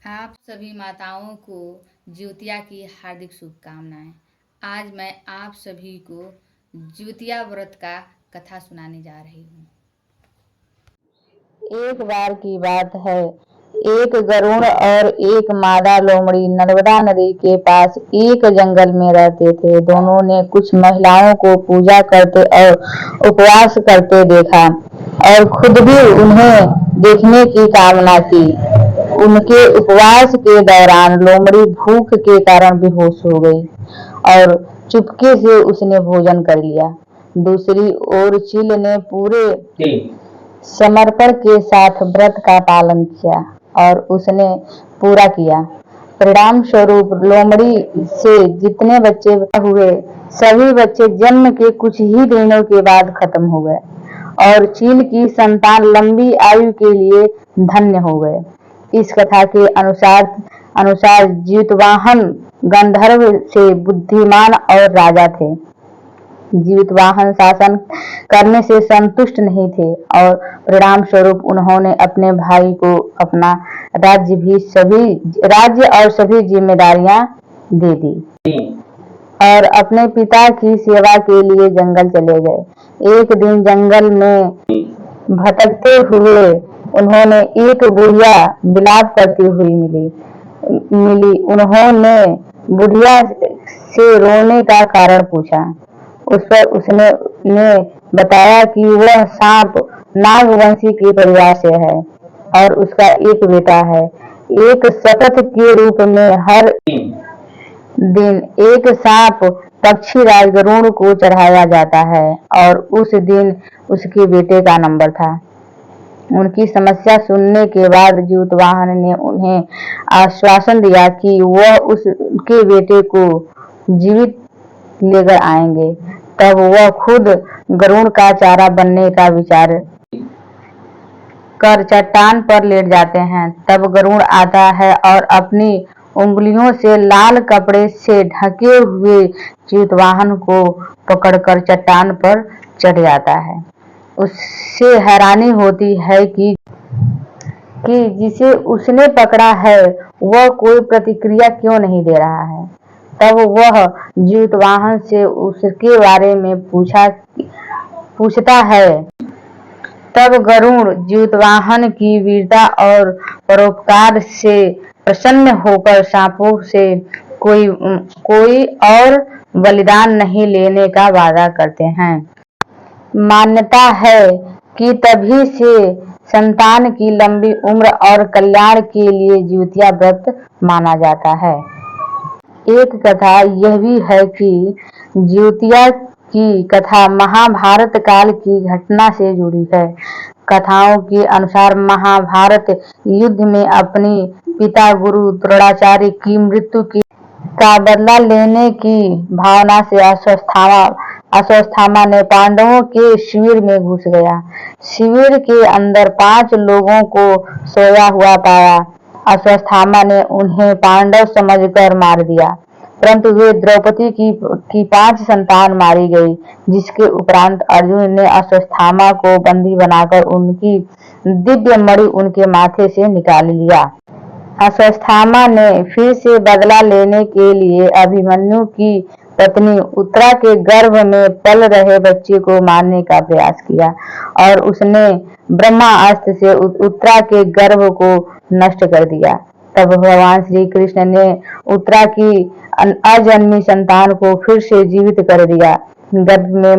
आप सभी माताओं को ज्योतिया की हार्दिक शुभकामनाएं। आज मैं आप सभी को ज्योतिया व्रत का कथा सुनाने जा रही हूँ। एक बार की बात है, एक गरुड़ और एक मादा लोमड़ी नर्मदा नदी के पास एक जंगल में रहते थे। दोनों ने कुछ महिलाओं को पूजा करते और उपवास करते देखा और खुद भी उन्हें देखने की कामना की। उनके उपवास के दौरान लोमड़ी भूख के कारण बेहोश हो गई और चुपके से उसने भोजन कर लिया। दूसरी ओर चील ने पूरे समर्पण के साथ व्रत का पालन किया और उसने पूरा किया। परिणाम स्वरूप लोमड़ी से जितने बच्चे हुए, सभी बच्चे जन्म के कुछ ही दिनों के बाद खत्म हो गए और चील की संतान लंबी आयु के लिए धन्य हो गए। इस कथा के अनुसार जीतवाहन गंधर्व से बुद्धिमान और राजा थे। जीतवाहन शासन करने से संतुष्ट नहीं थे और परिणाम स्वरूप उन्होंने अपने भाई को अपना राज्य और सभी जिम्मेदारियां दे दी और अपने पिता की सेवा के लिए जंगल चले गए। एक दिन जंगल में भटकते हुए उन्होंने एक बुढ़िया विलाप करती हुई मिली। उन्होंने बुढ़िया से रोने का कारण पूछा। उस पर उसने बताया कि वह सांप नागवंशी के परिवार से है और उसका एक बेटा है। एक शपथ के रूप में हर दिन एक सांप पक्षीराज गरुड़ को चढ़ाया जाता है और उस दिन उसके बेटे का नंबर था। उनकी समस्या सुनने के बाद जीतवाहन ने उन्हें आश्वासन दिया कि वह उसके बेटे को जीवित लेकर आएंगे। तब वह खुद गरुड़ का चारा बनने का विचार कर चट्टान पर लेट जाते हैं। तब गरुड़ आता है और अपनी उंगलियों से लाल कपड़े से ढके हुए जीतवाहन को पकड़कर चट्टान पर चढ़ जाता है। उससे हैरानी होती है कि जिसे उसने पकड़ा है वह कोई प्रतिक्रिया क्यों नहीं दे रहा है। तब वह जीतवाहन से उसके बारे में पूछता है। तब गरुड़ जीतवाहन की वीरता और परोपकार से प्रसन्न होकर सांपों से कोई और बलिदान नहीं लेने का वादा करते हैं। मान्यता है कि तभी से संतान की लंबी उम्र और कल्याण के लिए ज्योतिया व्रत माना जाता है। एक कथा यह भी है कि ज्योतिया की कथा महाभारत काल की घटना से जुड़ी है। कथाओं के अनुसार महाभारत युद्ध में अपने पिता गुरु द्रोणाचार्य की मृत्यु का बदला लेने की भावना से अश्वत्थामा ने पांडवों के शिविर में घुस गया। शिविर के अंदर 5 लोगों को सोया हुआ पाया। अश्वत्थामा ने उन्हें पांडव समझकर मार दिया, परंतु वे द्रौपदी की 5 संतान मारी गई। जिसके उपरांत अर्जुन ने अश्वत्थामा को बंदी बनाकर उनकी दिव्य मणि उनके माथे से निकाल लिया। अश्वत्थामा ने फिर से बदला लेने के लिए अभिमन्यु की पत्नी उत्तरा के गर्भ में पल रहे बच्चे को मारने का प्रयास किया और उसने ब्रह्मास्त्र से उत्तरा के गर्भ को नष्ट कर दिया। तब भगवान श्री कृष्ण ने उत्तरा की अजन्मी संतान को फिर से जीवित कर दिया। गर्भ में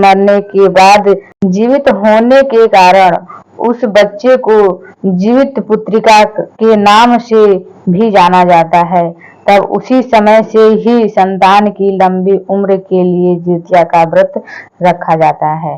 मरने के बाद जीवित होने के कारण उस बच्चे को जीवित पुत्रिका के नाम से भी जाना जाता है। तब उसी समय से ही संतान की लंबी उम्र के लिए ज्योतिया का व्रत रखा जाता है।